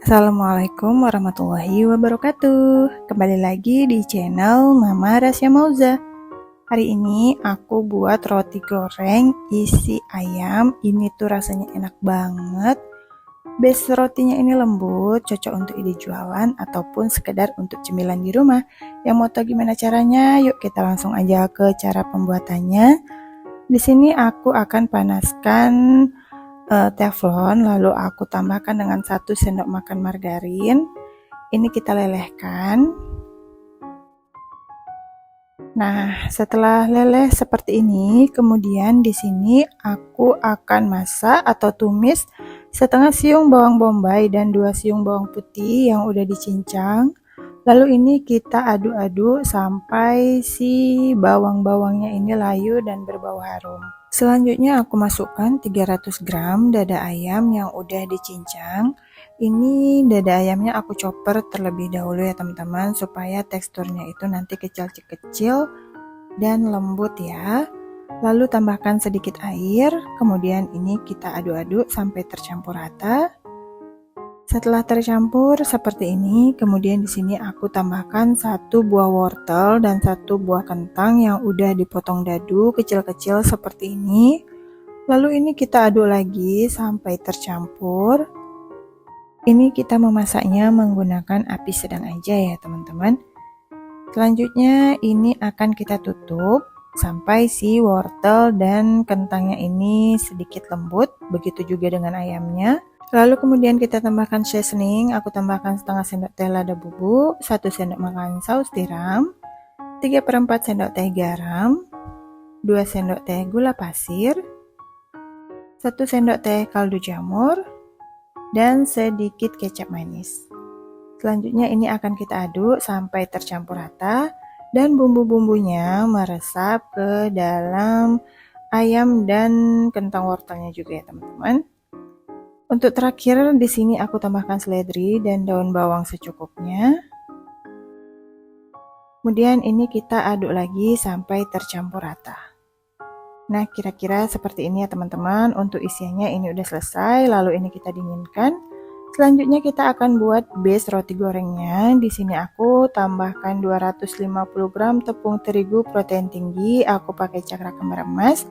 Assalamualaikum warahmatullahi wabarakatuh. Kembali lagi di channel Mama Rasya Mauza. Hari ini aku buat roti goreng isi ayam. Ini tuh rasanya enak banget. Base rotinya ini lembut, cocok untuk ide jualan ataupun sekedar untuk cemilan di rumah. Yang mau tahu gimana caranya? Yuk kita langsung aja ke cara pembuatannya. Di sini aku akan panaskan teflon, lalu aku tambahkan dengan 1 sendok makan margarin. Ini kita lelehkan. Nah, setelah leleh seperti ini, kemudian di sini aku akan masak atau tumis setengah siung bawang bombay dan 2 siung bawang putih yang udah dicincang. Lalu ini kita aduk-aduk sampai si bawang-bawangnya ini layu dan berbau harum. Selanjutnya aku masukkan 300 gram dada ayam yang udah dicincang. Ini dada ayamnya aku chopper terlebih dahulu ya teman-teman, supaya teksturnya itu nanti kecil-kecil dan lembut ya. Lalu tambahkan sedikit air, kemudian ini kita aduk-aduk sampai tercampur rata. Setelah tercampur seperti ini, kemudian di sini aku tambahkan 1 buah wortel dan 1 buah kentang yang udah dipotong dadu kecil-kecil seperti ini. Lalu ini kita aduk lagi sampai tercampur. Ini kita memasaknya menggunakan api sedang aja ya teman-teman. Selanjutnya ini akan kita tutup sampai si wortel dan kentangnya ini sedikit lembut, begitu juga dengan ayamnya. Lalu kemudian kita tambahkan seasoning, aku tambahkan setengah sendok teh lada bubuk, 1 sendok makan saus tiram, 3/4 sendok teh garam, 2 sendok teh gula pasir, 1 sendok teh kaldu jamur, dan sedikit kecap manis. Selanjutnya ini akan kita aduk sampai tercampur rata dan bumbu-bumbunya meresap ke dalam ayam dan kentang wortelnya juga ya teman-teman. Untuk terakhir di sini aku tambahkan seledri dan daun bawang secukupnya. Kemudian ini kita aduk lagi sampai tercampur rata. Nah, kira-kira seperti ini ya teman-teman. Untuk isiannya ini udah selesai, lalu ini kita dinginkan. Selanjutnya kita akan buat base roti gorengnya. Di sini aku tambahkan 250 gram tepung terigu protein tinggi, aku pakai cakra kembar emas.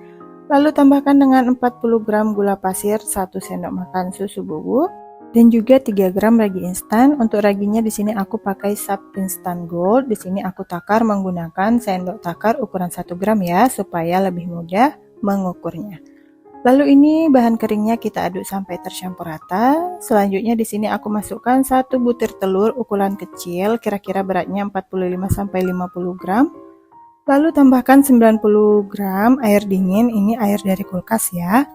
Lalu tambahkan dengan 40 gram gula pasir, 1 sendok makan susu bubuk, dan juga 3 gram ragi instan. Untuk raginya di sini aku pakai Sap Instant Gold. Di sini aku takar menggunakan sendok takar ukuran 1 gram ya, supaya lebih mudah mengukurnya. Lalu ini bahan keringnya kita aduk sampai tercampur rata. Selanjutnya di sini aku masukkan 1 butir telur ukuran kecil, kira-kira beratnya 45-50 gram. Lalu tambahkan 90 gram air dingin, ini air dari kulkas ya.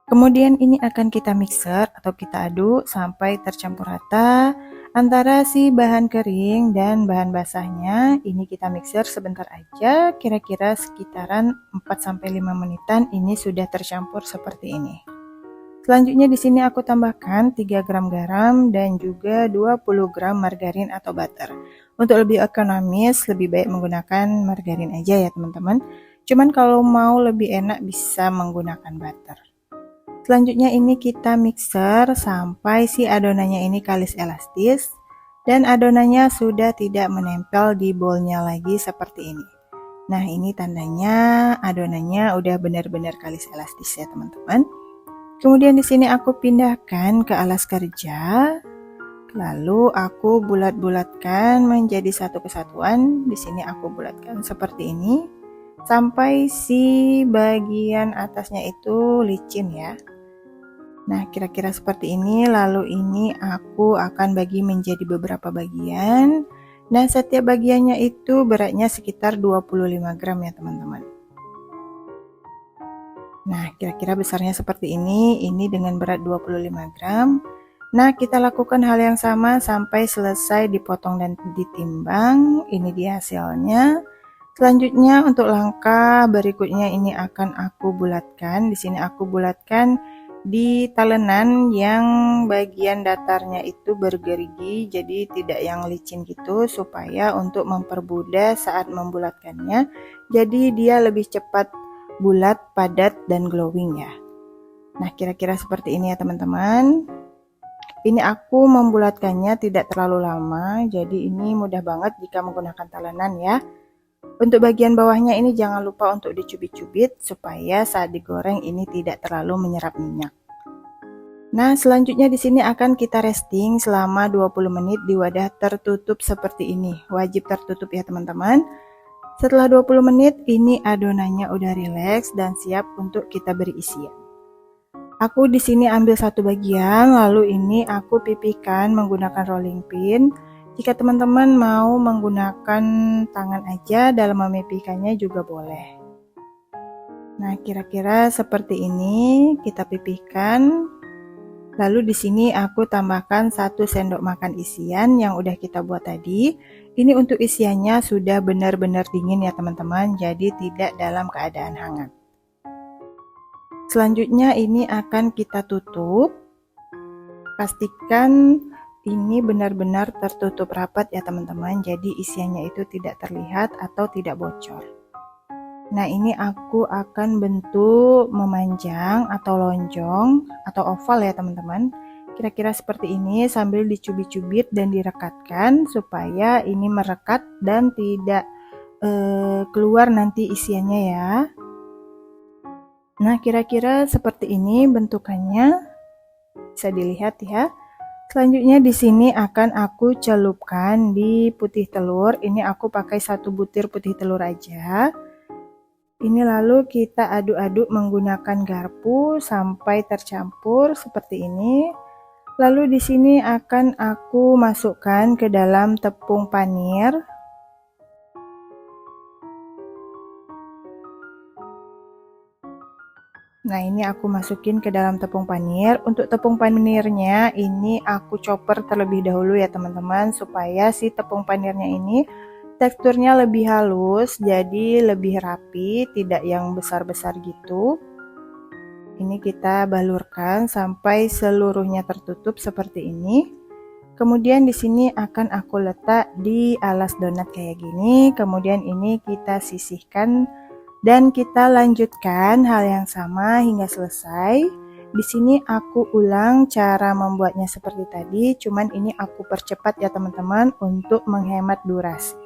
Kemudian ini akan kita mixer atau kita aduk sampai tercampur rata antara si bahan kering dan bahan basahnya. Ini kita mixer sebentar aja, kira-kira sekitaran 4-5 menitan ini sudah tercampur seperti ini. Selanjutnya di sini aku tambahkan 3 gram garam dan juga 20 gram margarin atau butter. Untuk lebih ekonomis, lebih baik menggunakan margarin aja ya teman-teman. Cuman kalau mau lebih enak bisa menggunakan butter. Selanjutnya ini kita mixer sampai si adonannya ini kalis elastis dan adonannya sudah tidak menempel di bowlnya lagi seperti ini. Nah, ini tandanya adonannya udah benar-benar kalis elastis ya teman-teman. Kemudian di sini aku pindahkan ke alas kerja. Lalu aku bulat-bulatkan menjadi satu kesatuan. Di sini aku bulatkan seperti ini sampai si bagian atasnya itu licin ya. Nah, kira-kira seperti ini. Lalu ini aku akan bagi menjadi beberapa bagian. Nah, setiap bagiannya itu beratnya sekitar 25 gram ya teman-teman. Nah, kira-kira besarnya seperti ini dengan berat 25 gram. Nah, kita lakukan hal yang sama sampai selesai dipotong dan ditimbang. Ini dia hasilnya. Selanjutnya untuk langkah berikutnya ini akan aku bulatkan. Di sini aku bulatkan di talenan yang bagian datarnya itu bergerigi, jadi tidak yang licin gitu, supaya untuk mempermudah saat membulatkannya. Jadi dia lebih cepat bulat, padat, dan glowing ya. Nah, kira-kira seperti ini ya teman-teman. Ini aku membulatkannya tidak terlalu lama, jadi ini mudah banget jika menggunakan talenan ya. Untuk bagian bawahnya ini jangan lupa untuk dicubit-cubit supaya saat digoreng ini tidak terlalu menyerap minyak. Nah, selanjutnya di sini akan kita resting selama 20 menit di wadah tertutup seperti ini. Wajib tertutup ya teman-teman. Setelah 20 menit ini adonannya udah rileks dan siap untuk kita beri isian. Aku di sini ambil satu bagian, lalu ini aku pipihkan menggunakan rolling pin. Jika teman-teman mau menggunakan tangan aja dalam memipihkannya juga boleh. Nah, kira-kira seperti ini kita pipihkan. Lalu di sini aku tambahkan 1 sendok makan isian yang udah kita buat tadi. Ini untuk isiannya sudah benar-benar dingin ya teman-teman, jadi tidak dalam keadaan hangat. Selanjutnya ini akan kita tutup. Pastikan ini benar-benar tertutup rapat ya teman-teman, jadi isiannya itu tidak terlihat atau tidak bocor. Nah, ini aku akan bentuk memanjang atau lonjong atau oval ya teman-teman. Kira-kira seperti ini sambil dicubit-cubit dan direkatkan supaya ini merekat dan tidak keluar nanti isiannya ya. Nah, kira-kira seperti ini bentukannya, bisa dilihat ya. Selanjutnya di sini akan aku celupkan di putih telur. Ini aku pakai 1 butir putih telur aja. Ini lalu kita aduk-aduk menggunakan garpu sampai tercampur seperti ini. Lalu di sini akan aku masukkan ke dalam tepung panir. Nah, ini aku masukin ke dalam tepung panir. Untuk tepung panirnya ini aku chopper terlebih dahulu ya teman-teman, supaya si tepung panirnya ini teksturnya lebih halus, jadi lebih rapi, tidak yang besar-besar gitu. Ini kita balurkan sampai seluruhnya tertutup seperti ini. Kemudian di sini akan aku letak di alas donat kayak gini. Kemudian ini kita sisihkan dan kita lanjutkan hal yang sama hingga selesai. Di sini aku ulang cara membuatnya seperti tadi, cuman ini aku percepat ya teman-teman untuk menghemat durasi.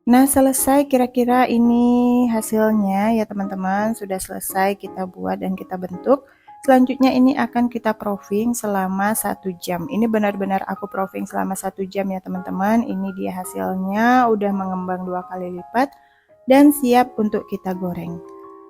Nah, selesai kira-kira ini hasilnya ya teman-teman, sudah selesai kita buat dan kita bentuk. Selanjutnya ini akan kita proofing selama 1 jam. Ini benar-benar aku proofing selama 1 jam ya teman-teman. Ini dia hasilnya, udah mengembang 2 kali lipat dan siap untuk kita goreng.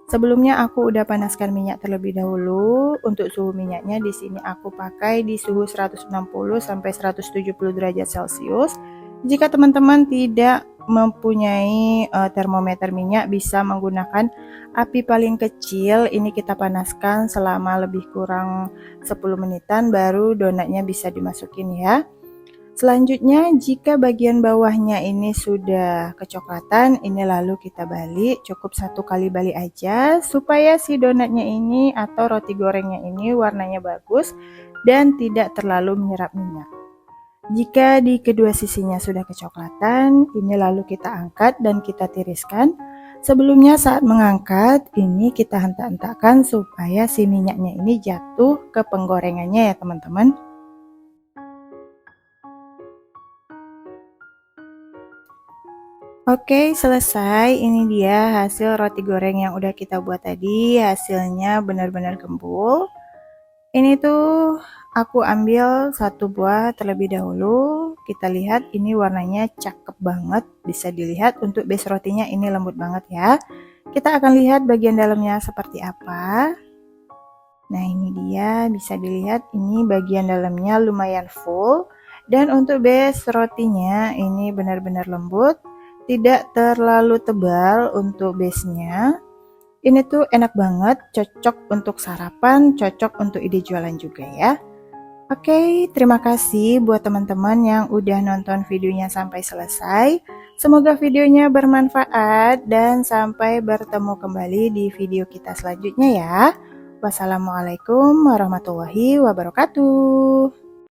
Sebelumnya aku udah panaskan minyak terlebih dahulu. Untuk suhu minyaknya di sini aku pakai di suhu 160 sampai 170 derajat Celcius. Jika teman-teman tidak mempunyai termometer minyak, bisa menggunakan api paling kecil. Ini kita panaskan selama lebih kurang 10 menitan baru donatnya bisa dimasukin ya. Selanjutnya jika bagian bawahnya ini sudah kecoklatan, ini lalu kita balik, cukup 1 kali balik aja supaya si donatnya ini atau roti gorengnya ini warnanya bagus dan tidak terlalu menyerap minyak. Jika di kedua sisinya sudah kecoklatan, ini lalu kita angkat dan kita tiriskan. Sebelumnya saat mengangkat, ini kita hentak-hentakkan supaya si minyaknya ini jatuh ke penggorengannya ya teman-teman. Oke, selesai. Ini dia hasil roti goreng yang udah kita buat tadi. Hasilnya benar-benar gembul. Ini tuh aku ambil 1 buah terlebih dahulu. Kita lihat ini warnanya cakep banget. Bisa dilihat untuk base rotinya ini lembut banget ya. Kita akan lihat bagian dalamnya seperti apa. Nah, ini dia bisa dilihat ini bagian dalamnya lumayan full. Dan untuk base rotinya ini benar-benar lembut. Tidak terlalu tebal untuk base-nya. Ini tuh enak banget, cocok untuk sarapan, cocok untuk ide jualan juga ya. Oke, terima kasih buat teman-teman yang udah nonton videonya sampai selesai. Semoga videonya bermanfaat dan sampai bertemu kembali di video kita selanjutnya ya. Wassalamualaikum warahmatullahi wabarakatuh.